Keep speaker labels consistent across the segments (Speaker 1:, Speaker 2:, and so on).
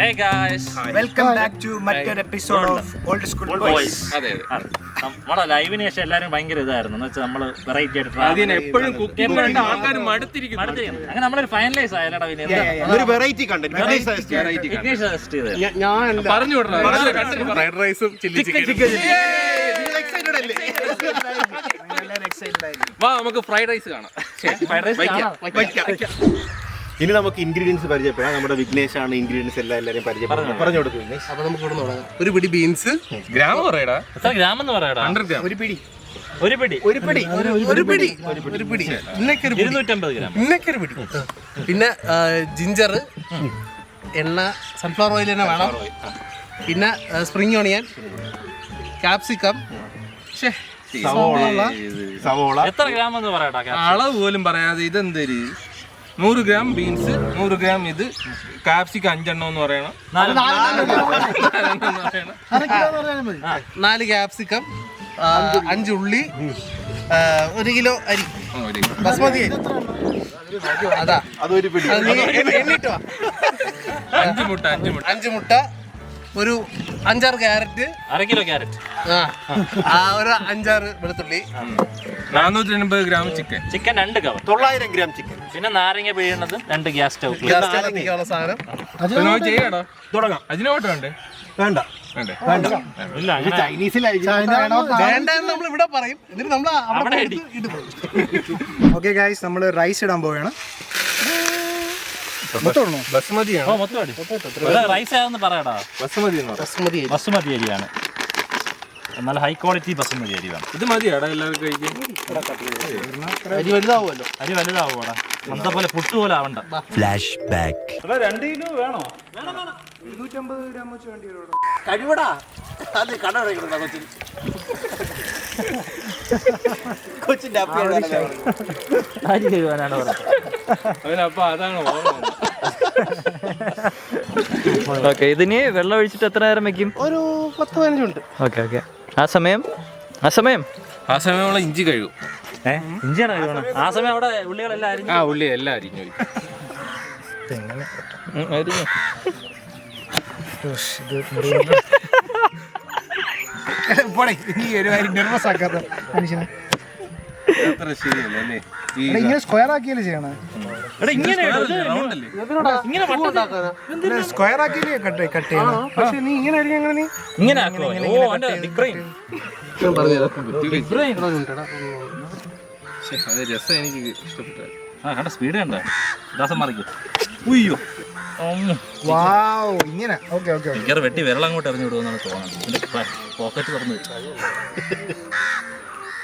Speaker 1: Hey guys,
Speaker 2: welcome back to മറ്റൊരു episode of old school boys.
Speaker 1: അതെ നമ്മളെ ലൈവിന് ശേഷം എല്ലാരും ഭയങ്കര ഇതായിരുന്നു എന്ന് വെച്ചാൽ നമ്മള് വെറൈറ്റി ആയിട്ട്
Speaker 3: എപ്പോഴും കുക്കിംഗ് കണ്ട ആൾക്കാർ മടുത്തിരിക്കുന്നു.
Speaker 1: അങ്ങനെ നമ്മളൊരു ഫൈനലൈസ് ആയല്ലടാ
Speaker 4: ഒരു വെറൈറ്റി കണ്ടന്റ്
Speaker 3: ഞാൻ പറഞ്ഞു ഫ്രൈഡ് റൈസും ചില്ലി ചിക്കൻ. വാ നമുക്ക് ഫ്രൈഡ് റൈസ് കാണാം.
Speaker 4: ഇനി നമുക്ക് ഇൻഗ്രീഡിയൻസ് പരിചയപ്പെടാം. നമ്മുടെ വിഘ്നേഷ് ആണ് ഇൻഗ്രീഡിയൻസ് എല്ലാവരും പരിചയപ്പെടുന്നത്. പറഞ്ഞു കൊടുക്കും വിഘ്നേഷ്.
Speaker 3: അപ്പൊ നമുക്ക് ഇവിടെ തുടങ്ങാം. ഒരു പിടി ബീൻസ്, ഗ്രാം പറയടാ,
Speaker 1: എത്ര ഗ്രാം എന്ന് പറയടാ?
Speaker 3: 100 ഗ്രാം. ഒരു പിടി
Speaker 1: 250 ഗ്രാം.
Speaker 3: ഇന്നൊക്കെ പിടി. പിന്നെ ജിഞ്ചർ, എണ്ണ, സൺഫ്ലവർ ഓയിൽ തന്നെ വേണം. പിന്നെ സ്പ്രിംഗ് ഓണിയൻ, ക്യാപ്സിക്കം,
Speaker 4: സവോള.
Speaker 1: എത്ര ഗ്രാം എന്ന് പറയടാ?
Speaker 3: അളവ് പോലും പറയാതെ ഇതെന്തൊരു 100 ഗ്രാം ബീൻസ്, 100 ഗ്രാം ഇത്, കാപ്സിക്കം 5 എണ്ണം എന്ന് പറയണം. 4 ക്യാപ്സിക്കം, 5 ഉള്ളി, 1 കിലോ അരി, ബസ്മതി അരി. അതാ
Speaker 4: അതൊരു പിടി.
Speaker 3: 5 മുട്ട, ഒരു 5-6 ക്യാരറ്റ്,
Speaker 1: 1/2 കിലോ ക്യാരറ്റ്,
Speaker 3: ഒരു 5-6 വെളുത്തുള്ളി, 480 gram chicken,
Speaker 1: 2 cover,
Speaker 4: 900 gram chicken,
Speaker 1: പിന്നെ നാരങ്ങ പിഴിയുന്നതും 2 ഗ്യാസ് സ്റ്റൗ.
Speaker 3: സാധനം ചെയ്യാടോ. തുടങ്ങാം. അതിനോട്ട് വേണ്ടേ? വേണ്ട.
Speaker 1: ഇല്ല,
Speaker 3: വേണ്ട നമ്മൾ ഇവിടെ പറയും. ഇതിന് നമ്മൾ
Speaker 2: ഓക്കെ ഗൈസ്, നമ്മൾ റൈസ് ഇടാൻ പോവുകയാണ്.
Speaker 3: ബസ്മതിയാണ്.
Speaker 1: റൈസ് ആണെന്ന് പറയടാ. ബസുമതി അരിയാണ്, നല്ല ഹൈ ക്വാളിറ്റി ബസുമതി അരി വേണം.
Speaker 3: ഇത് മതിയാടാ എല്ലാവർക്കും കഴിക്കാൻ.
Speaker 1: അരി വലുതാവൂടാ, അന്നത്തെ പോലെ പുട്ട് പോലെ ആവണ്ട.
Speaker 4: Flash back.
Speaker 1: 2 കിലോ വേണോ?
Speaker 2: 250 ഗ്രാം വെച്ച് വേണ്ടി വരും.
Speaker 4: കഴിവടാ. അത് കട കൊച്ചിന്റെ
Speaker 1: അരി കഴുകാനാണ് പറഞ്ഞത്.
Speaker 3: അവനപ്പോ അതാണ് ഓർമ്മ.
Speaker 5: ഓക്കെ, ഇതിന് വെള്ളം ഒഴിച്ചിട്ട് എത്ര നേരം വെക്കും?
Speaker 3: ഒരു 10-15 മിനിറ്റ്.
Speaker 5: ഓക്കെ. ആ സമയം
Speaker 3: ഇഞ്ചി കഴുകും.
Speaker 1: ഇഞ്ചിയാണ് കഴുകണം. ആ സമയം അവിടെ ഉള്ളികളെല്ലാം അരിഞ്ഞു.
Speaker 3: ഉള്ളി എല്ലാം അരിഞ്ഞു.
Speaker 2: നെർവസ് ആക്കാത്ത മനുഷ്യനെ
Speaker 3: അത്ര ശരിയല്ല അല്ലേ?
Speaker 2: ഇങ്ങനെ സ്ക്വയർ ആക്കിയല്ലേ ചെയ്യണേ? സ്ക്വയർ ആക്കിയല്ലേ കട്ട് ചെയ്യണം. പക്ഷെ നീ ഇങ്ങനെ അരിഞ്ഞ അങ്ങനെ
Speaker 1: ഇങ്ങനെ ആക്കുമോ? ഓ, അവന്റെ big brain.
Speaker 3: അത് രസം എനിക്ക് ഇഷ്ടപ്പെട്ടു.
Speaker 1: കണ്ട സ്പീഡ് കണ്ട ദാസം മറിക്കും. ഉയ്യോ,
Speaker 2: വാവ്, ഇങ്ങനെ. ഓക്കെ
Speaker 1: ഇങ്ങനെ വെട്ടി വിരളം അങ്ങോട്ട് എറിഞ്ഞു വിടുമെന്നാണ് തോന്നുന്നത്. പോക്കറ്റ് തുറന്നു വെച്ചു.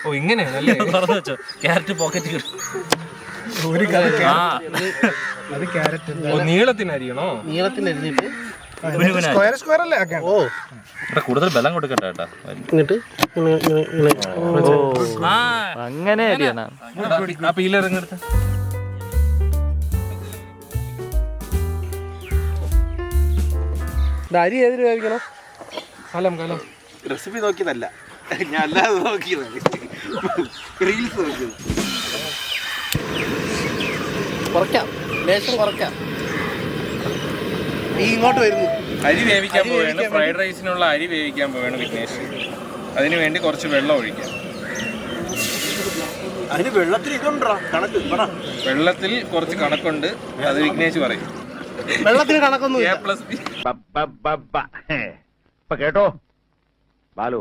Speaker 3: ഓ ഇങ്ങനെയാണല്ലേ?
Speaker 1: തുറന്നു വെച്ചോ, ക്യാരറ്റ് പോക്കറ്റ്.
Speaker 2: അത് ക്യാരറ്റ്
Speaker 3: നീളത്തിനരിയണോ? നീളത്തിനരിഞ്ഞിട്ട്
Speaker 2: സ്ക്വയർ അല്ലേ ആക്കണം.
Speaker 3: ഓ
Speaker 1: ഇവിടെ കൂടുതൽ ബലം കൊടുക്കട്ടെ കേട്ടാ.
Speaker 5: അങ്ങനെ അരിയാണ്.
Speaker 3: ആ പീലർ ഇങ്ങെടുത്ത്. അരി ഏതിന് വേവിക്കണം? കലം
Speaker 4: റെസിപ്പി നോക്കിയതല്ല, ഞാൻ അല്ലാതെ നോക്കിയത്. റീൽസ് നോക്കിയത്.
Speaker 3: കുറയ്ക്കാം, ലേശം കുറയ്ക്കാം. നീ ഇങ്ങോട്ട് വരുന്നു. അരി വേവിക്കാൻ പോവുകയാണ്. ഫ്രൈഡ് റൈസിനുള്ള അരി വേവിക്കാൻ പോവുകയാണ് വിഘ്നേഷ്. അതിന് വേണ്ടി കുറച്ച് വെള്ളം ഒഴിക്കാം.
Speaker 4: അതിന് വെള്ളത്തിൽ ഇതുണ്ടോ കണക്ക്?
Speaker 3: വെള്ളത്തിൽ കുറച്ച് കണക്കുണ്ട്, അത് വിഘ്നേഷ് പറയും.
Speaker 2: വെള്ളത്തിന് കണക്കൊന്നും
Speaker 3: A+B.
Speaker 4: കേട്ടോ ബാലു.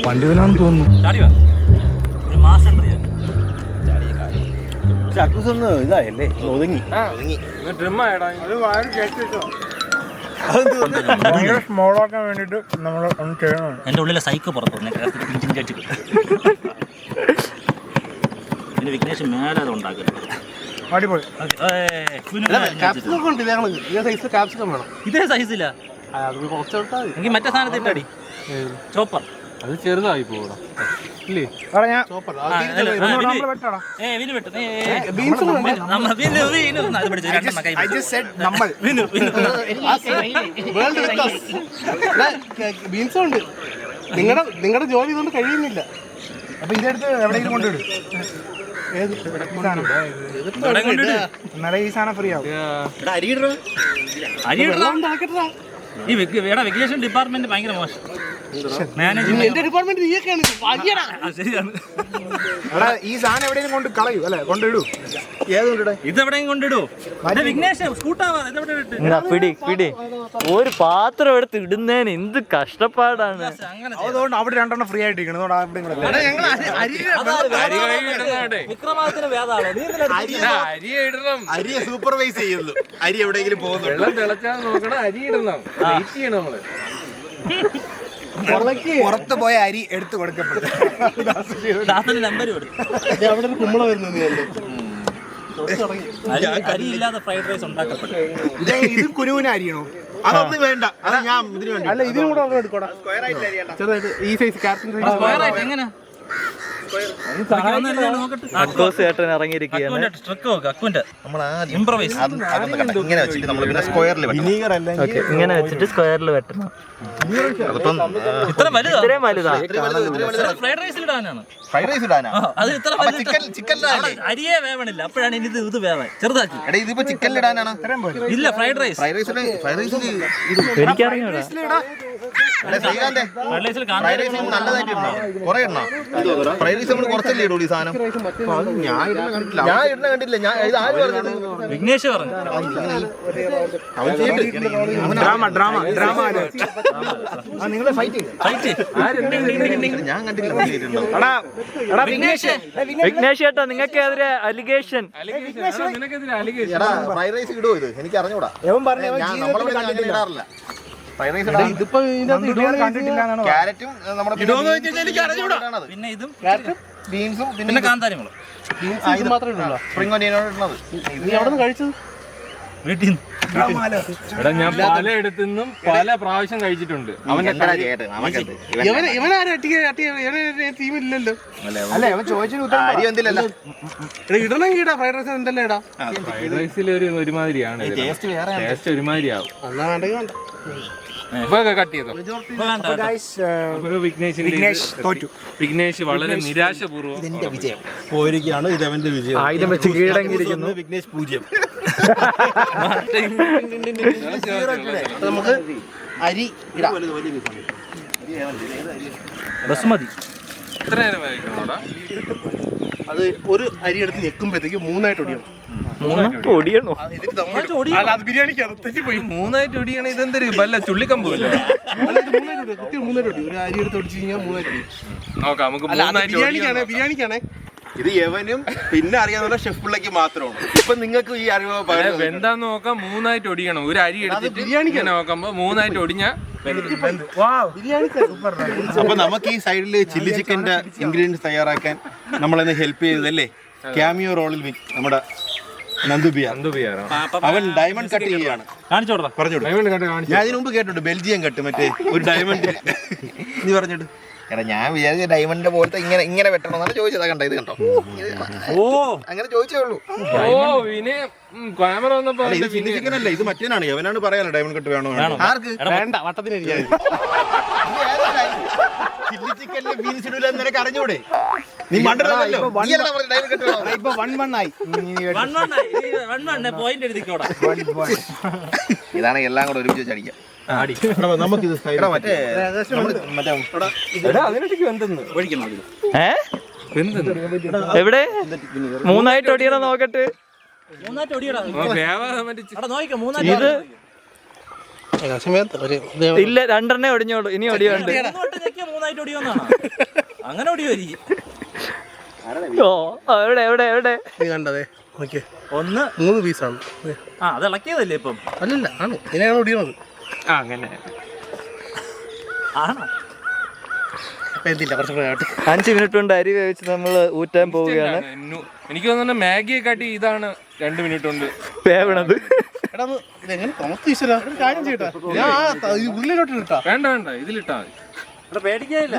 Speaker 2: വണ്ടി വരാന്ന് തോന്നുന്നു.
Speaker 1: ഒരു മാസം
Speaker 4: ചക്കൂസൊന്ന് ഇതായല്ലേ, ഒതുങ്ങി.
Speaker 3: ഡ്രിമ്മായടാ.
Speaker 2: സ്മോളാക്കാൻ വേണ്ടിട്ട് നമ്മൾ ഒന്ന് ചെയ്യണം.
Speaker 1: എന്റെ ഉള്ളിലെ സൈക്ക് പുറത്തു പിന്നെ വിഘ്നേഷ് മേലെ അത് ഉണ്ടാക്കുക.
Speaker 2: അടിപൊളി.
Speaker 1: ഇതേ സൈസില്ല. എനിക്ക് മറ്റേ സാധനത്തിൽ ഇട്ടടി ചോപ്പർ.
Speaker 3: അത് ചെറുതായി പോകണം ഇല്ലേ? ബീൻസ് ഉണ്ട്. നിങ്ങളുടെ ജോലി ഇതൊന്നും കഴിയുന്നില്ല.
Speaker 2: അപ്പൊ ഇതെടുത്ത് എവിടെയെങ്കിലും കൊണ്ടുവിടും. എന്നാലേ ഈ സാധനം ഫ്രീ ആവും.
Speaker 1: ഈ വെഗേഷൻ ഡിപ്പാർട്ട്മെന്റ് ഭയങ്കര മോശം മാനേജ്മെന്റ് ശരിയാണ്.
Speaker 2: എടാ ഈ സാധനം എവിടെയും കൊണ്ട് കളയൂ അല്ലെ, കൊണ്ടിടൂ.
Speaker 1: ഇതെവിടെയും കൊണ്ടിടൂ. വിഘ്നേഷ് സ്കൂട്ടാവാ ഇതെവിടെ ഇട്ട്
Speaker 5: പിടി പിടി. ഒരു പാത്രം എടുത്ത് ഇടുന്നതിന് എന്ത് കഷ്ടപ്പാടാണ്.
Speaker 2: അതുകൊണ്ട് അവിടെ രണ്ടെണ്ണം ഫ്രീ ആയിട്ട് ഇരിക്കണം.
Speaker 1: വിക്രമാദിത്യന് വേദാളോ
Speaker 4: അരിയെ സൂപ്പർവൈസ് ചെയ്യുന്നു. അരി എവിടെയെങ്കിലും പോകുന്നു.
Speaker 3: വെള്ളം തിളച്ചാൽ നോക്കണം, അരി ഇടണം, വെയിറ്റ് ചെയ്യണം നമ്മള്.
Speaker 2: പുറത്ത് പോയ അരി എടുത്തു കൊടുക്കപ്പെടും.
Speaker 1: ദാസന് നമ്പർ കൊടുക്കും. അരി ഇല്ലാതെ ഫ്രൈഡ് റൈസ് ഉണ്ടാക്കപ്പെട്ടു.
Speaker 2: ഇത് കുരുവിന് അരിയണോ?
Speaker 4: അതൊന്നും വേണ്ട. അത് ഞാൻ ഇതിനു വേണ്ടി
Speaker 2: അല്ല ഇതിനും കൂടെ എടുക്കോടാ. ചെറുതായിട്ട് ഈ സൈസ് ക്യാപ്റ്റൻ
Speaker 1: എങ്ങനെ
Speaker 5: അക്കോസ് ചേട്ടൻ ഇറങ്ങിയിരിക്കുകയാണ്.
Speaker 1: ഇംപ്രവൈസ്
Speaker 4: അതൊന്നും കണ്ട. ഇങ്ങനെ വെച്ചിട്ട് നമ്മൾ പിന്നെ സ്ക്വയറിൽ
Speaker 5: ഓക്കെ, ഇങ്ങനെ വെച്ചിട്ട് സ്ക്വയറിൽ വെട്ടണം.
Speaker 4: അതിപ്പം
Speaker 1: ഇത്ര വലുതാ,
Speaker 5: ഇത്രയും വലുതാ.
Speaker 1: ഫ്രൈഡ് റൈസിൽ ഇടാനാണ്.
Speaker 4: ഫ്രൈഡ് റൈസ് ഇടാനാ.
Speaker 1: അത് ഇത്ര
Speaker 4: ചിക്കനിലാണ്.
Speaker 1: അരിയെ വേവണില്ല, അപ്പോഴാണ് ഇനി ഇത് വേവൻ ചെറുതാക്കി.
Speaker 4: എടാ ഇതിപ്പോ ചിക്കനിലിടാനാണ്.
Speaker 1: ഇല്ല ഫ്രൈഡ് റൈസ്
Speaker 4: ഫ്രൈഡ് റൈസിൽ
Speaker 5: എനിക്കറിഞ്ഞൂടാ.
Speaker 4: ശ്രീകാന്തേ
Speaker 1: ഫ്രൈഡ് റൈസിൽ
Speaker 4: ഫ്രൈഡ് റൈസ് നല്ലതായിട്ട് ഇടണം. കുറെ ഇടണം. ഫ്രൈഡ് റൈസ് നമ്മൾ കുറച്ചല്ലേ ഇടൂ ഈ സാധനം. ഞാൻ ഇടുന്ന കണ്ടില്ല. ഞാൻ ഇത് ആര് പറഞ്ഞത്?
Speaker 1: വിഘ്നേഷ് പറഞ്ഞു.
Speaker 2: നിങ്ങള് ഫൈറ്റ്
Speaker 4: ഞാൻ കണ്ടില്ല.
Speaker 5: വിഘ്നേഷ് ചേട്ടാ, നിങ്ങൾക്കെതിരെ അലിഗേഷൻ.
Speaker 4: എടാ ഫ്രൈഡ് റൈസ് ഇടുവോ ഇത്? എനിക്ക് അറിഞ്ഞൂടാ. നമ്മളെ ഇടാറില്ല ഫ്രൈഡ് റൈസ്. ക്യാരറ്റും നമ്മുടെ
Speaker 1: പിന്നെ ഇതും
Speaker 4: ബീൻസും
Speaker 1: പിന്നെ കാന്താരിമുളകും
Speaker 4: സ്പ്രിംഗ് ഒനിയനോട് ഇടുന്നത്.
Speaker 1: വീട്ടിൽ നിന്ന്.
Speaker 3: എടാ ഞാൻ പലയിടത്തുനിന്നും പല പ്രാവശ്യം കഴിച്ചിട്ടുണ്ട്. അവന്റെ
Speaker 2: ടീമില്ലല്ലോ. അല്ല അവൻ ചോദിച്ചതിന് ഉത്തരം
Speaker 4: അരി എന്തില്ലല്ലോ.
Speaker 2: ഇടണം കീടാ. ഫ്രൈഡ് റൈസ് എന്തെല്ലാം ഇടാം.
Speaker 3: ഫ്രൈഡ് റൈസിൽ ഒരുമാതിരിയാണ്, ടേസ്റ്റ് ഒരുമാതിരിയാവും.
Speaker 2: എന്നാ വേണ്ടെങ്കിൽ വേണ്ട.
Speaker 3: ഇപ്പൊ കട്ട് ചെയ്തോ.
Speaker 2: വിഘ്നേഷ് തോറ്റു.
Speaker 3: വിഘ്നേഷ് വളരെ നിരാശപൂർവ്വം
Speaker 2: വിജയം
Speaker 4: പോയിരിക്കുകയാണ്. ഇത് അവന്റെ വിജയം.
Speaker 5: ആയുധം വെച്ച് കീഴടങ്ങിയിരിക്കുന്നു.
Speaker 4: വിഘ്നേഷ് 0.
Speaker 2: നമുക്ക് അരി ഇടാം.
Speaker 1: ബസുമതി
Speaker 3: എത്ര നേരം കഴിക്കണോടാ?
Speaker 2: അത് ഒരു അരി എടുത്ത് ഞെക്കുമ്പോഴത്തേക്ക് 3 ആയിട്ട് ഒടിയണം.
Speaker 5: ഒടിയണോ?
Speaker 2: അത് ബിരിയാണിക്കാണ് തെറ്റിപ്പോയി.
Speaker 3: 3 ആയിട്ട് ഒടിയണ. ഇതെന്തൊരു വല്ല ചുള്ളിക്കമ്പല്ലോ?
Speaker 2: അല്ല ഇത് 3 ആയിട്ട് ഒടിയും. കൃത്യം 3 ആയിട്ട് ഒടിയും. ഒരു അരി എടുത്ത് ഒടിച്ച് കഴിഞ്ഞാൽ 3 ആയിട്ട് ഒടിയും.
Speaker 3: നോക്കാം നമുക്ക്.
Speaker 2: ബിരിയാണിക്കാണേ.
Speaker 4: ഇത് യവനും പിന്നെ അറിയാവുന്ന ഷെഫ് പിള്ളയ്ക്ക് മാത്രമാണ്. ഇപ്പൊ നിങ്ങൾക്ക് ഈ അറിവ്
Speaker 3: എന്താന്ന് നോക്കാം. 3 ആയിട്ട് ഒടിയണം. ഒരു അരി എടുത്തിട്ട് ഇങ്ങനെ നോക്കുമ്പോ 3 ആയിട്ട് ഒടിഞ്ഞ.
Speaker 4: അപ്പൊ നമുക്ക് ഈ സൈഡിൽ ചില്ലി ചിക്കന്റെ ഇൻഗ്രീഡിയൻസ് തയ്യാറാക്കാൻ നമ്മളെന്ന് ഹെൽപ്പ് ചെയ്തതല്ലേ ക്യാമിയോ റോളിൽ നമ്മുടെ നന്ദുബിയാറോ. അവൻ ഡയമണ്ട് കട്ട് ചെയ്യുകയാണ്.
Speaker 1: കാണിച്ചോടാ.
Speaker 4: പറഞ്ഞോളൂ. ഞാൻ ഇതിനു മുമ്പ് കേട്ടിട്ടുണ്ട് ബെൽജിയം കട്ട്, മറ്റേ ഒരു ഡയമണ്ട്. നീ പറഞ്ഞിട്ട് എടാ ഞാൻ വിചാരിച്ച ഡയമണ്ടിന്റെ പോലത്തെ ഇങ്ങനെ വെട്ടണം എന്നാണ് ചോദിച്ചതാ. കണ്ടോ ഇത് കണ്ടോ?
Speaker 1: ഓ
Speaker 4: അങ്ങനെ ചോദിച്ചേ ഉള്ളൂ.
Speaker 3: പിന്നെ ക്യാമറ വന്നപ്പോ
Speaker 4: ഇത് ചില്ലി ചിക്കൻ അല്ല, ഇത് മറ്റേനാണ്. അവനാണ് പറയാലോ ഡയമണ്ട് കട്ട് വേണോ. ആർക്ക്
Speaker 2: വേണ്ട, വട്ടത്തിന്
Speaker 4: ചില്ലി ചിക്കനിലെ ബീൻസ് ഇടൂല നിനക്ക് അറിഞ്ഞൂടെ? നീ മണ്ടല്ലോ.
Speaker 2: ഇപ്പൊ 1-1 ആയി.
Speaker 1: പോയിന്റ് എഴുതിക്കോടാ.
Speaker 4: ഇതാണ് എല്ലാം കൂടെ ഒരുമിച്ച് അടിക്കാം. നമുക്കിത്
Speaker 3: അതിനൊക്കെ എന്തെന്ന്
Speaker 5: എവിടെ 3 ആയിട്ട് ഒടിയണോ നോക്കട്ടെ.
Speaker 1: 3 ആയിട്ട് ഒടിയടാ.
Speaker 5: ഇത് ഇല്ല, 2 ഒടിഞ്ഞോളൂ. ഇനി ഒടിയുണ്ട്.
Speaker 1: 3 ആയിട്ട് ഒടിയോന്നാണ്. അങ്ങനെ ഒടിയോരിക്കും.
Speaker 5: ഓ എവിടെ എവിടെ എവിടെ
Speaker 2: നീ കണ്ടതേ ഓക്കെ.
Speaker 1: 3
Speaker 2: പീസാണ്.
Speaker 1: അത് ഇളക്കിയതല്ലേ ഇപ്പം?
Speaker 2: അല്ലല്ല ആണ് ഇതിനാണ് ഒടിയണത്.
Speaker 3: അങ്ങനെ
Speaker 1: ആണോ?
Speaker 5: 5 മിനിറ്റ് കൊണ്ട് അരി വേവിച്ച് നമ്മൾ ഊറ്റാൻ പോവുകയാണ്.
Speaker 3: എനിക്ക് തോന്നുന്നു മാഗിയെ കാട്ടി ഇതാണ് 2 മിനിറ്റ് കൊണ്ട്
Speaker 5: വേവണത്.
Speaker 2: ഉള്ളിലോട്ട് ഇട്ടാ
Speaker 3: വേണ്ട വേണ്ട ഇതിലിട്ടാ മതി.
Speaker 1: പേടിക്കാനില്ല,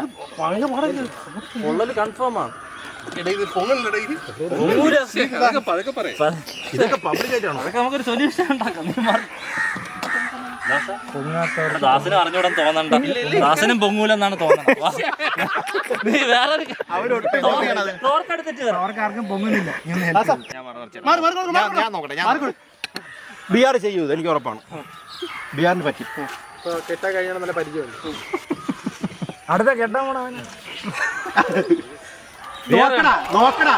Speaker 1: കൺഫേം ആണ്.
Speaker 3: പതുക്കെ പറയാം.
Speaker 4: ഇതൊക്കെ പബ്ലിക് ആയിട്ടാണോ?
Speaker 1: അതൊക്കെ നമുക്കൊരു സൊല്യൂഷൻ ഉണ്ടാക്കാം. ദാസിനും അറിഞ്ഞൂടാൻ തോന്നണ്ട. ദാസിനും പൊങ്ങൂലെന്നാണ് തോന്നുന്നത്. വാ. നീ വേറെ
Speaker 2: അവർക്കാർക്കും പൊങ്ങുന്നില്ല.
Speaker 4: ഞാൻ നോക്കട്ടെ. ബിആർ ചെയ്യൂ, എനിക്ക് ഉറപ്പാണ്. ബിആറിന് പറ്റി.
Speaker 2: കെട്ടാൻ കഴിഞ്ഞാൽ നല്ല പരിചയമുണ്ട്. അടുത്ത കെട്ടാൻ പോണവന്
Speaker 4: നോക്കടാ.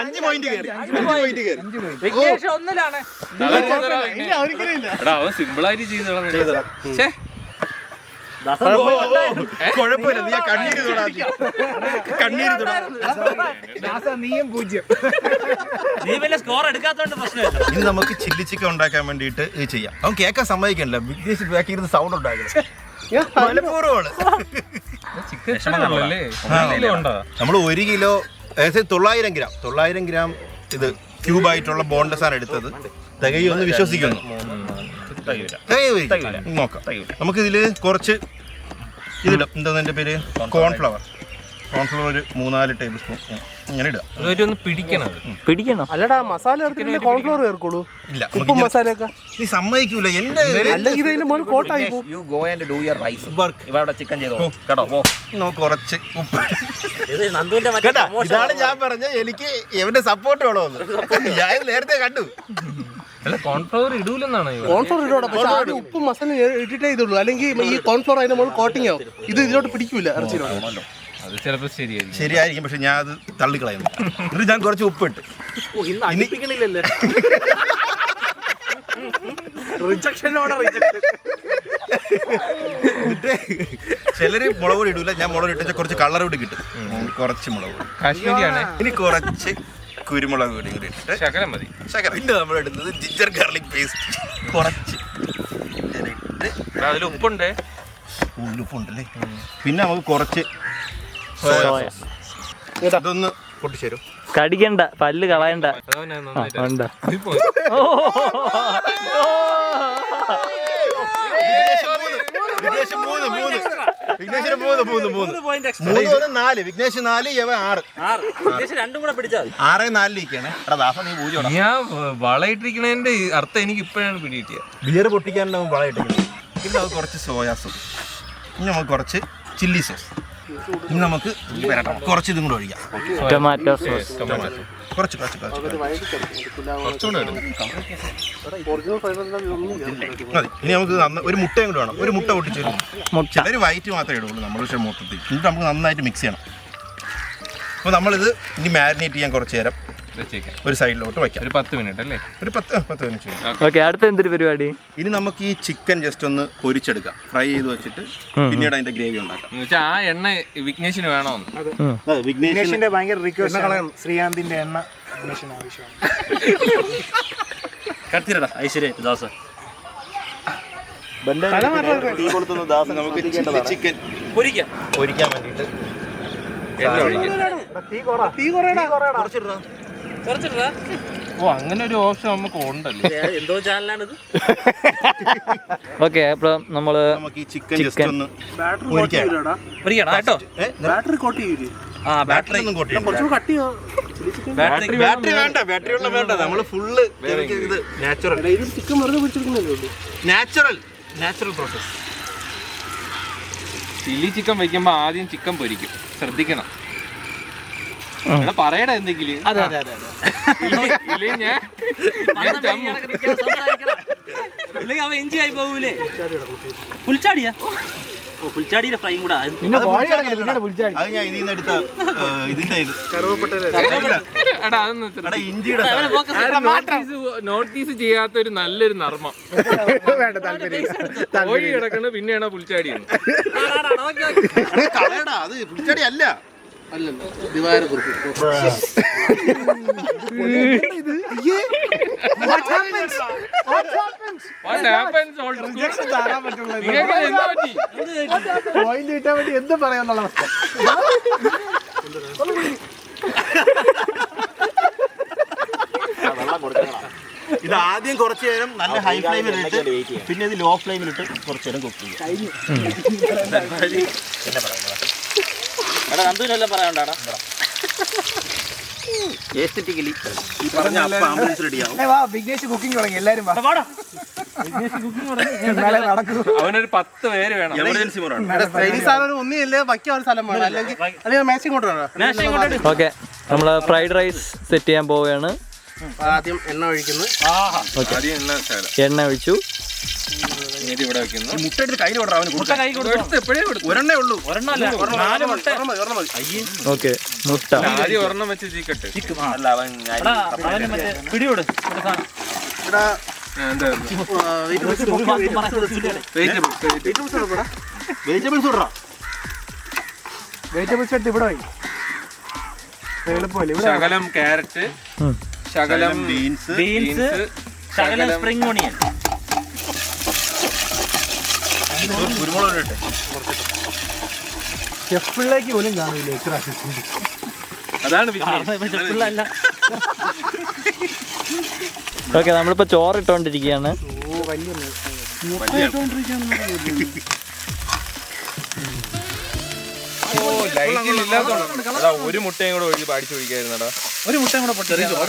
Speaker 4: അഞ്ച് പോയിന്റ് കയറി.
Speaker 3: അവൻ സിമ്പിൾ ആയിട്ട് ചെയ്തോളാം.
Speaker 4: കുഴപ്പമില്ല, നീ കണ്ണീര്
Speaker 2: നീയും 0.
Speaker 1: നീ വലിയ സ്കോർ എടുക്കാത്തോണ്ട് പ്രശ്നമില്ല.
Speaker 4: ഇനി നമുക്ക് ചില്ലി ചിക്കൻ ഉണ്ടാക്കാൻ വേണ്ടിയിട്ട് ഇത് ചെയ്യാം. അവൻ കേൾക്കാൻ സമ്മതിക്കണില്ല. വിഘ്നേഷ് ബാക്കിയിരുന്ന് സൗണ്ട് ഉണ്ടാക്കുന്നത് മനഃപൂർവ്വമാണ്. നമ്മൾ 1 കിലോ ഏകദേശം 900 ഗ്രാം ഇത് ക്യൂബായിട്ടുള്ള ബോണ്ടസാണ് എടുത്തത്. തികയൊന്ന് വിശ്വസിക്കുന്നു. നോക്കാം. നമുക്കിതിൽ കുറച്ച് ഇതിടാം. എന്താ എൻ്റെ പേര്? കോൺഫ്ലവർ ഒരു 3-4 ടേബിൾ സ്പൂൺ ഇങ്ങനെ ഇടുക.
Speaker 5: പിടിക്കണം.
Speaker 2: അല്ലടാ, മസാല ചേർത്തില്ലേ കോൺഫ്ലോർ ചേർക്കുള്ളൂ.
Speaker 4: ഇല്ല,
Speaker 2: ഉപ്പും മസാലയൊക്കെ
Speaker 4: നീ സമ്മതിക്കൂല. എന്റെ
Speaker 2: അല്ലെങ്കിൽ ഇതിന് മുകളിൽ കോട്ടായി പോകും.
Speaker 4: കുറച്ച് ഉപ്പ്. കേട്ടാ, ഇതാണ് ഞാൻ പറഞ്ഞ എനിക്ക് എവന്റെ സപ്പോർട്ട് വേണമെന്ന്. ഞാൻ നേരത്തെ കണ്ടു.
Speaker 3: കോൺഫ്ലവർ ഇടൂലെന്നാണ്.
Speaker 2: കോൺഫ്ലോർ ഇടോടെ, പക്ഷെ ആദ്യം ഉപ്പും മസാല ഇട്ടിട്ടേ ഇതുള്ളൂ. അല്ലെങ്കിൽ ഈ കോൺഫ്ലോർ അതിന്റെ മുകളിൽ കോട്ടിങ് ആവും. ഇത് ഇതിലോട്ട് പിടിക്കൂല ഇറച്ചിയിലോട്ട്.
Speaker 3: അത് ചിലപ്പോൾ
Speaker 4: ശരിയായിരിക്കും, പക്ഷെ ഞാൻ അത് തള്ളിക്കളയുന്നു. എന്നിട്ട് ഞാൻ കുറച്ച് ഉപ്പിട്ട്. ചിലര് മുളക് പൊടി ഇടൂല. ഞാൻ മുളക് ഇട്ടാൽ കുറച്ച് കളർ കൂടി കിട്ടും. കുറച്ച് മുളക് പൊടി
Speaker 3: കാശ്മീരിയാണ്.
Speaker 4: ഇനി കുറച്ച് കുരുമുളക് പൊടി കൂടി ഇട്ടിട്ട്
Speaker 3: ശകലം മതി.
Speaker 4: പിന്നെ നമ്മൾ ഇടുന്നത് ജിഞ്ചർ ഗാർലിക് പേസ്റ്റ് കുറച്ച് ഇട്ട്.
Speaker 3: അതിൽ ഉപ്പുണ്ട്.
Speaker 4: ഉപ്പുണ്ടല്ലേ. പിന്നെ നമുക്ക് കുറച്ച് അതൊന്ന് പൊട്ടിച്ചേരും.
Speaker 5: കടിക്കണ്ട, പല്ല് കളയണ്ട. ഉണ്ട്.
Speaker 4: വിഘ്നേഷ് 4, വിഘ്നേഷ് 4, ഇവ 6.
Speaker 1: രണ്ടും കൂടെ പിടിച്ചാൽ
Speaker 4: 6-4 ദാസ നീ പൂജ.
Speaker 3: ഞാൻ വളയിട്ടിരിക്കണതിന്റെ അർത്ഥം എനിക്ക് ഇപ്പോഴാണ് പിടികിട്ടിയത്.
Speaker 4: ബിയർ പൊട്ടിക്കാനുള്ള വള ഇട്ടിരിക്കുന്നത്. പിന്നെ അത് കുറച്ച് സോയാ സോസ്. ഇനി നമുക്ക് കുറച്ച് ചില്ലി സോസ്. ഇനി നമുക്ക് കുറച്ച് ഇതും കൂടെ ഒഴിക്കാം.
Speaker 5: Tomato sauce.
Speaker 4: കുറച്ച് മതി. ഇനി നമുക്ക് ഒരു മുട്ടയും കൂടെ വേണം. ഒരു മുട്ട പൊട്ടിച്ചേരും. ചിലർ വൈറ്റ് മാത്രമേ ഇടുള്ളൂ. നമ്മൾ പക്ഷേ മൊത്തത്തിൽ എന്നിട്ട് നമുക്ക് നന്നായിട്ട് മിക്സ് ചെയ്യണം. അപ്പോൾ നമ്മളിത് ഇനി മാരിനേറ്റ് ചെയ്യാൻ കുറച്ച് നേരം ഒരു സൈഡിലോട്ട് വയ്ക്കാം.
Speaker 3: ഒരു 10 മിനിറ്റ് അല്ലേ?
Speaker 4: ഒരു 10 മിനിറ്റ്.
Speaker 5: ഓക്കെ, അടുത്ത എന്തൊരു പരിപാടി?
Speaker 4: ഇനി നമുക്ക് ഈ ചിക്കൻ ജസ്റ്റ് ഒന്ന് പൊരിച്ചെടുക്കാം. ഫ്രൈ ചെയ്ത് വെച്ചിട്ട് പിന്നീട് അതിന്റെ ഗ്രേവി ഉണ്ടാക്കാം.
Speaker 3: ആ എണ്ണ വിഘ്നേഷിന് വേണമെന്ന്.
Speaker 2: വിഘ്നേഷിന്റെ ഭയങ്കര റിക്വസ്റ്റ്. ശ്രീകാന്തിന്റെ എണ്ണ വിഘ്നേഷിന് ആവശ്യമാണ്.
Speaker 1: കത്തിരടാ ഐശ്വര്യ ദാസ്.
Speaker 4: തീ കൊടുത്തുന്ന ദാസ് നമുക്ക് ചിക്കൻ പൊരിക്കാൻ വേണ്ടിയിട്ട്
Speaker 3: ഓ, അങ്ങനെ ഒരു ഓപ്ഷൻ നമുക്ക് ഉണ്ടല്ലോ.
Speaker 1: എന്തോ ചാനലാണിത്.
Speaker 5: ഓക്കെ, അപ്പൊ നമുക്ക്
Speaker 4: ഈ ചിക്കൻ ജസ്റ്റ് ഒന്ന്
Speaker 1: കേട്ടോ.
Speaker 2: ബാറ്ററി കോട്ട് ചെയ്യില്ലേ?
Speaker 4: ബാറ്ററി ഒന്നും കോട്ട് ചെയ്യണ്ട. ബാറ്ററി വേണ്ട, ബാറ്ററി ഒന്നും വേണ്ട. നമ്മള് ഫുള്ള് ഇത് നാച്ചുറൽ.
Speaker 2: ചിക്കൻ വെറുതെ പിടിച്ചെടുക്കുന്നല്ലേ?
Speaker 4: Natural process.
Speaker 3: ചില്ലി ചിക്കൻ വയ്ക്കുമ്പോ ആദ്യം ചിക്കൻ പൊരിക്കും, ശ്രദ്ധിക്കണം. പറയടാ എന്തെങ്കിലും.
Speaker 1: അവ എൻജി ആയി പോകൂലേ? പുൽച്ചാടിയാ? പുൽച്ചാടിയുടെ ഫ്രൈയും കൂടെ.
Speaker 4: അത് ഞാൻ ഇതിൽ നിന്ന് എടുത്ത ഇതിന്റെ
Speaker 3: നോട്ടീസ് ചെയ്യാത്ത ഒരു നല്ലൊരു നർമ്മം. കോഴി കിടക്കണ പിന്നെയാണ് പുൽച്ചാടിയാണ്.
Speaker 4: അത് പുൽച്ചാടി അല്ല.
Speaker 2: എന്ത് പറയാന്നുള്ള അവസ്ഥ.
Speaker 4: ഇത് ആദ്യം കുറച്ചു നേരം നല്ല ഹൈ ഫ്ലെയിമിലിട്ട് പിന്നെ ഇത് ലോ ഫ്ലെയിമിലിട്ട് കുറച്ചു നേരം കുക്ക് ചെയ്യാം.
Speaker 1: നന്ദുവിനെല്ലാം പറയാണ്ടാടാ.
Speaker 4: എസ്തെറ്റിക്കലി ഈ പറഞ്ഞ അപ്പം ആംബുലൻസ് റെഡിയാവും.
Speaker 2: വിഘ്നേഷ് കുക്കിംഗ് തുടങ്ങി എല്ലാരും
Speaker 3: അവനൊരു 10 പേര് വേണം.
Speaker 4: എമർജൻസി മോഡാണ്.
Speaker 2: ചൈനീസ് സാധനം ഒന്നുമില്ലേ ബാക്കി ഒരു സ്ഥലം വേണം അല്ലെങ്കിൽ മാച്ചിങ് കൊണ്ട് വേണം.
Speaker 5: ഓക്കെ, നമ്മള് ഫ്രൈഡ് റൈസ് സെറ്റ് ചെയ്യാൻ പോവുകയാണ്.
Speaker 2: ആദ്യം എണ്ണ ഒഴിക്കുന്നു.
Speaker 3: ആദ്യം എല്ലാം ശകലം.
Speaker 5: എണ്ണ ഒഴിച്ചു.
Speaker 3: എന്നിട്ട് ഇവിടെ വെക്കുന്നു.
Speaker 4: മുട്ട എടുത്ത് കയ്യിൽ കൊടുക്കാം. അവന് കൊടുക്കാം.
Speaker 3: എടുത്ത് എപ്പോഴേ കൊടുത്തു.
Speaker 4: ഒരെണ്ണേ ഉള്ളൂ.
Speaker 2: ഒരെണ്ണം മതി.
Speaker 5: ഓക്കെ, മുട്ട
Speaker 3: ആദ്യം ഒരെണ്ണം വെച്ച് ചീക്കട്ടെ.
Speaker 4: അല്ല അവൻ
Speaker 1: പിടിയോട്
Speaker 4: വെജിറ്റബിൾസ് കൊടുക്കാം.
Speaker 2: വെജിറ്റബിൾസ് എടുത്ത് ഇവിടെ പോയി എളുപ്പമല്ലേ.
Speaker 3: ശകലം ക്യാരറ്റ്, ശകലം
Speaker 1: ബീൻസ്, ശകലം സ്പ്രിംഗ് ഓണിയൻ,
Speaker 4: കുരുമുളക് ഇട്ടെ.
Speaker 2: ഷെഫിലേക്ക് പോലും കാണില്ല ഇത്ര.
Speaker 3: അതാണ്
Speaker 1: പിള്ളല്ല.
Speaker 5: ഓക്കെ, നമ്മളിപ്പോ ചോറ് ഇട്ടോണ്ടിരിക്കുകയാണ്.
Speaker 3: ഒരു മുട്ടയും കൂടെ ഒഴിച്ച് പാടിച്ചൊഴിക്കായിരുന്നടാ.
Speaker 1: ഒരു മുട്ടയും കൂടെ പൊട്ടി
Speaker 3: ചോറും 3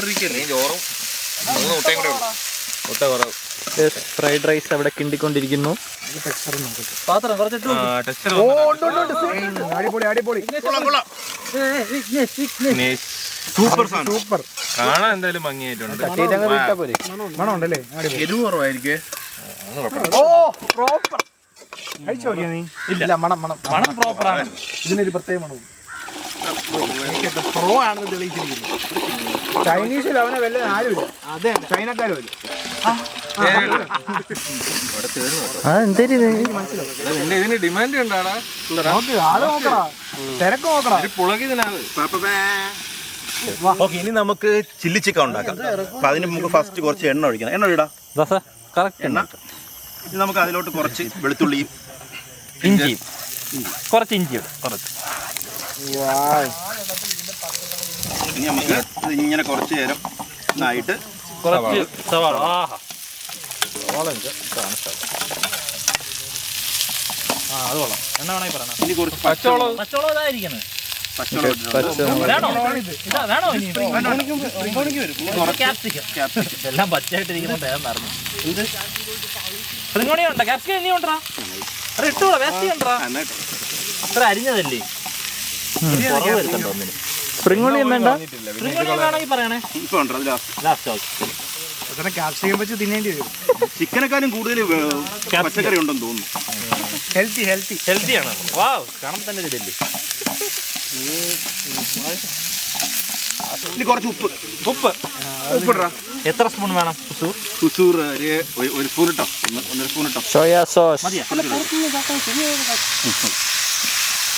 Speaker 3: മുട്ടയും കൂടെ ഉള്ളു. മുട്ട കുറവ്.
Speaker 5: ഫ്രൈഡ് റൈസ് അവിടെ കിണ്ടിക്കൊണ്ടിരിക്കുന്നു.
Speaker 1: പാത്രം കുറച്ചിട്ടു.
Speaker 4: സൂപ്പർ സാധനം.
Speaker 2: സൂപ്പർ.
Speaker 3: കാണാൻ എന്തായാലും ഭംഗിയായിട്ടുണ്ട്.
Speaker 2: മണം ഉണ്ടല്ലേ?
Speaker 4: എരിവ് കുറവായിരിക്കേ.
Speaker 2: കഴിച്ചു നോക്കിയാ നീ? ഇല്ല, മണം മണം
Speaker 1: മണം പ്രോപ്പറാണ്.
Speaker 2: ഇതിനൊരു പ്രത്യേക മണവും. പ്രോ ആണെന്ന് തെളിയിച്ചിരിക്കുന്നു. ചൈനീസിൽ അവനെ വല്ല ആരുമില്ല. അതെ, ചൈനക്കാരും ഇല്ല.
Speaker 3: ഇതിന് ഡിമാൻഡ് ഉണ്ടാടാ.
Speaker 2: ആള് നോക്കടാ, തിരക്ക് നോക്കടാ.
Speaker 3: പുളകിതിനാണ്.
Speaker 4: ഓക്കെ, ഇനി നമുക്ക് ചില്ലി ചിക്കൻ ഉണ്ടാക്കാം. അപ്പൊ അതിന് നമുക്ക് ഫസ്റ്റ് കുറച്ച് എണ്ണ ഒഴിക്കണം. എണ്ണ ഒഴിടാ.
Speaker 1: കറക്റ്റ്.
Speaker 4: ഇനി നമുക്ക് അതിലോട്ട് കുറച്ച് വെളുത്തുള്ളിയും
Speaker 1: ഇഞ്ചിയും, കുറച്ച് ഇഞ്ചി കുറച്ച്.
Speaker 4: ഇനി നമുക്ക് ഇത് ഇങ്ങനെ കുറച്ച് നേരം ആയിട്ട്
Speaker 1: കുറച്ച് സവാള. അത് കൊള്ളാം. എന്നാ വേണമെങ്കിൽ പറയണം.
Speaker 4: ഇനി കുറച്ച്
Speaker 3: പച്ചവളം.
Speaker 1: പച്ചവളം ഇതായിരിക്കുന്നത്. എല്ലാം പച്ചയായിട്ടിരിക്കുന്ന പേരെന്നറിഞ്ഞു. സ്പ്രിംഗ് ഉണ്ടോ? ക്യാപ്സിക്കം ഇനി ഉണ്ടോ? അത് ഇട്ടൂടാ, വേസ്റ്റ് ഉണ്ടോ? അത്ര അരിഞ്ഞതല്ലേ? കുറവ് വരുന്നുണ്ടോ ഒന്നിന്?
Speaker 5: സ്പ്രിംഗ് ഓണിയൻ വേണ്ട.
Speaker 1: സ്പ്രിംഗ് ഓണിയൻ വേണമെങ്കിൽ പറയണേ. ലാസ്റ്റ്
Speaker 2: ക്യാപ്സിക്കം വെച്ച് തിന്നേണ്ടി വരും.
Speaker 4: ചിക്കനെക്കാളും കൂടുതൽ പച്ചക്കറി ഉണ്ടെന്ന് തോന്നുന്നു.
Speaker 2: ഹെൽത്തി ഹെൽത്തി
Speaker 1: ഹെൽത്തിയാണ്. വാവ്, കാണുമ്പോൾ തന്നെ ഇതല്ലേ.
Speaker 4: ഇനി കുറച്ച് ഉപ്പ് ഉപ്പിടാ.
Speaker 1: എത്ര സ്പൂൺ വേണം?
Speaker 4: കുസൂർ ഒരു സ്പൂൺ ഇട്ടോ. 1.5 സ്പൂൺ ഇട്ടോ.
Speaker 5: Soya sauce.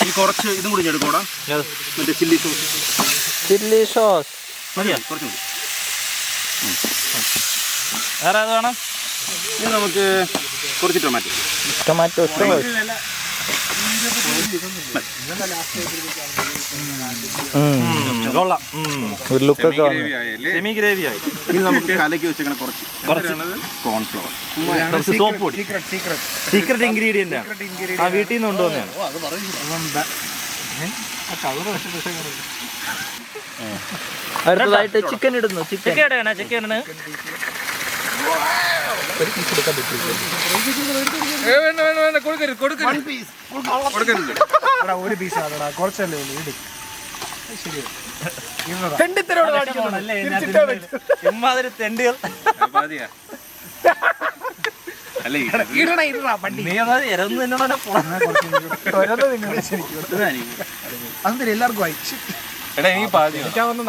Speaker 4: ഇനി കുറച്ച് ഇതും കൂടി എടുക്കോടാ. മറ്റേ ചില്ലി സോസ്.
Speaker 5: ചില്ലി സോസ്
Speaker 1: മതിയാ?
Speaker 4: കുറച്ച് മതി.
Speaker 1: വേറെ അത് വേണം.
Speaker 4: ഇനി നമുക്ക് കുറച്ച്
Speaker 5: ടൊമാറ്റോ സോസ്.
Speaker 1: കൊള്ളാം.
Speaker 5: ഒരു ലുക്കൊക്കെ വന്നു.
Speaker 1: സെമി ഗ്രേവി ആയി.
Speaker 4: ഇനി നമുക്ക് കലക്കി വെച്ചേക്കണ കുറച്ച് കോൺഫ്ലവർ.
Speaker 1: സോപ്പ് പൊടി. സീക്രട്ട് ഇൻഗ്രീഡിയന്റ് ആണ്. ആ വീട്ടിൽ നിന്ന് കൊണ്ടുവന്നതാണ്.
Speaker 5: അടുത്തതായിട്ട് ചിക്കൻ ഇടുന്നു. ചിക്കൻ
Speaker 1: ചിക്കൻ ചിക്കൻ
Speaker 2: ഒരു പീസ് കുറച്ചല്ലേ ഉള്ളൂ.
Speaker 1: ഇമ്മാതിരി തെണ്ടുകൾ.
Speaker 2: അതെന്താ എല്ലാവർക്കും ആയി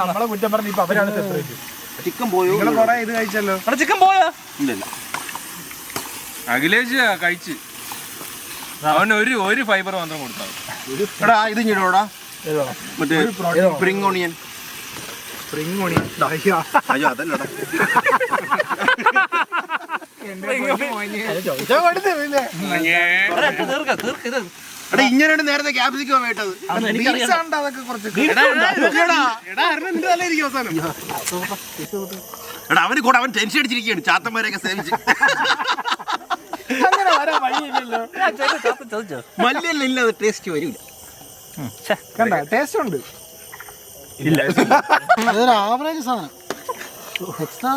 Speaker 2: നമ്മളെ കുറ്റം പറഞ്ഞ ഇപ്പൊ അവരാണ് സെപ്പറേറ്റ്.
Speaker 4: ചിക്കൻ പോയോ?
Speaker 2: കൊറേ ഇത് കഴിച്ചല്ലോ.
Speaker 1: ചിക്കൻ പോയോ?
Speaker 4: ഇല്ല.
Speaker 3: അഖിലേഷ് കഴിച്ച് അവന് ഒരു ഫൈബർ മാത്രം കൊടുത്താൽ
Speaker 4: എടാ ഇത് ഞിടോടാ. മറ്റേ സ്പ്രിംഗ് ഓണിയൻ.
Speaker 2: സ്പ്രിംഗ് ഓണിയൻ
Speaker 4: അയ്യോ അതല്ലടാ. എടാ ഇങ്ങനെയാണ് നേരത്തെ ക്യാപ്സിക്കം വേണ്ടത്. എടാ അവന് കൂടെ അവൻ ടെൻഷൻ അടിച്ചിരിക്കുകയാണ്. ചാത്തന്മാരെയൊക്കെ സേവിച്ച് മല്ലിയല്ല ഇല്ല, അത് ടേസ്റ്റ് വരില്ല.
Speaker 2: കണ്ട ടേസ്റ്റ് ഉണ്ട്.
Speaker 6: അതൊരു ആവറേജ് സാധനം. എക്സ്ട്രാ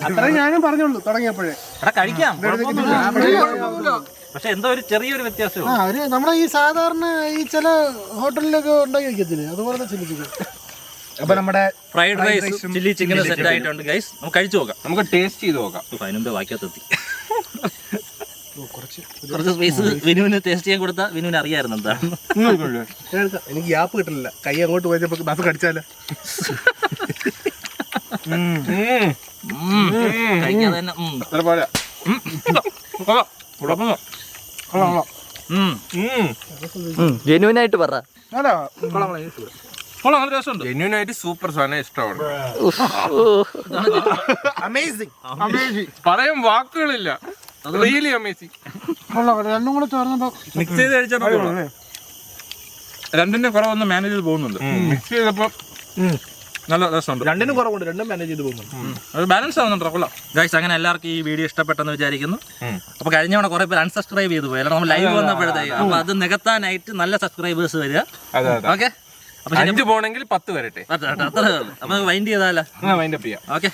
Speaker 2: അത്രയും ഞാനും പറഞ്ഞോളൂ തുടങ്ങിയപ്പോഴേ.
Speaker 1: എടാ കഴിക്കാം, കുഴപ്പമൊന്നുമില്ല. പക്ഷെ എന്തോ ഒരു ചെറിയൊരു വ്യത്യാസം.
Speaker 6: നമ്മുടെ ഈ സാധാരണ ഈ ചില ഹോട്ടലിലൊക്കെ ഉണ്ടാക്കി വെക്കത്തില്ലേ, അതുപോലെ ചിന്തിച്ചു.
Speaker 2: അപ്പൊ നമ്മുടെ
Speaker 1: fried rice chilli chicken set ആയിട്ടുണ്ട് ഗൈസ്. നമുക്ക് കഴിച്ചു നോക്കാം.
Speaker 3: നമുക്ക് ടേസ്റ്റ് ചെയ്ത് നോക്കാം.
Speaker 1: അതിനുമ്പേ വായിക്കാത്തെത്തി. കുറച്ച് സ്പേസ് വിനുവിന് ടേസ്റ്റ് ചെയ്യാൻ കൊടുത്താൽ വിനുവിന് അറിയായിരുന്നു എന്താണ്.
Speaker 2: എനിക്ക് ഗ്യാപ്പ് കിട്ടില്ല, കൈ അങ്ങോട്ട് പോയപ്പോ ബസ് കടിച്ചാലോ.
Speaker 1: കഴിക്കാതെ തന്നെ
Speaker 5: ജെന്യൂനായിട്ട് പറ.
Speaker 3: ജെന്യൂനായിട്ട് സൂപ്പർ സാധനം ഇഷ്ടമാണ്. പറയാൻ വാക്കുകളില്ല. Really amazing.
Speaker 6: രണ്ടും കൂടെ ചേർന്നപ്പോ
Speaker 3: മിക്സ് ചെയ്ത് കഴിച്ചപ്പോ രണ്ടിന്റെ കുറവൊന്നും മാനേജ് ചെയ്ത് പോകുന്നുണ്ട്. മിക്സ് ചെയ്തപ്പോ നല്ല രസമുണ്ട്.
Speaker 2: രണ്ടിനും കുറവുണ്ട്, രണ്ടും മാനേജ് ചെയ്ത് പോകുന്നുണ്ട്.
Speaker 3: അത് ബാലൻസ് ആവുന്നുണ്ടോ? കൊള്ളാം
Speaker 1: ഗൈസ്. അങ്ങനെ എല്ലാവർക്കും ഈ വീഡിയോ ഇഷ്ടപ്പെട്ടെന്ന് വിചാരിക്കുന്നു. അപ്പൊ കഴിഞ്ഞ തവണ കുറെ പേര് അൺസബ്സ്ക്രൈബ് ചെയ്തു പോയി. നമ്മൾ ലൈവ് വന്നപ്പോഴത്തേക്ക് അപ്പൊ അത് നികത്താനായിട്ട് നല്ല സബ്സ്ക്രൈബേഴ്സ് വരിക. ഓക്കെ, അപ്പൊ
Speaker 3: 5 പോണെങ്കിൽ 10 വരട്ടെ.
Speaker 1: അത്ര അപ്പൊ വൈൻഡ് ചെയ്താലോ?
Speaker 3: വൈൻഡ് അപ്പ് ചെയ്യാം.
Speaker 1: ഓക്കെ.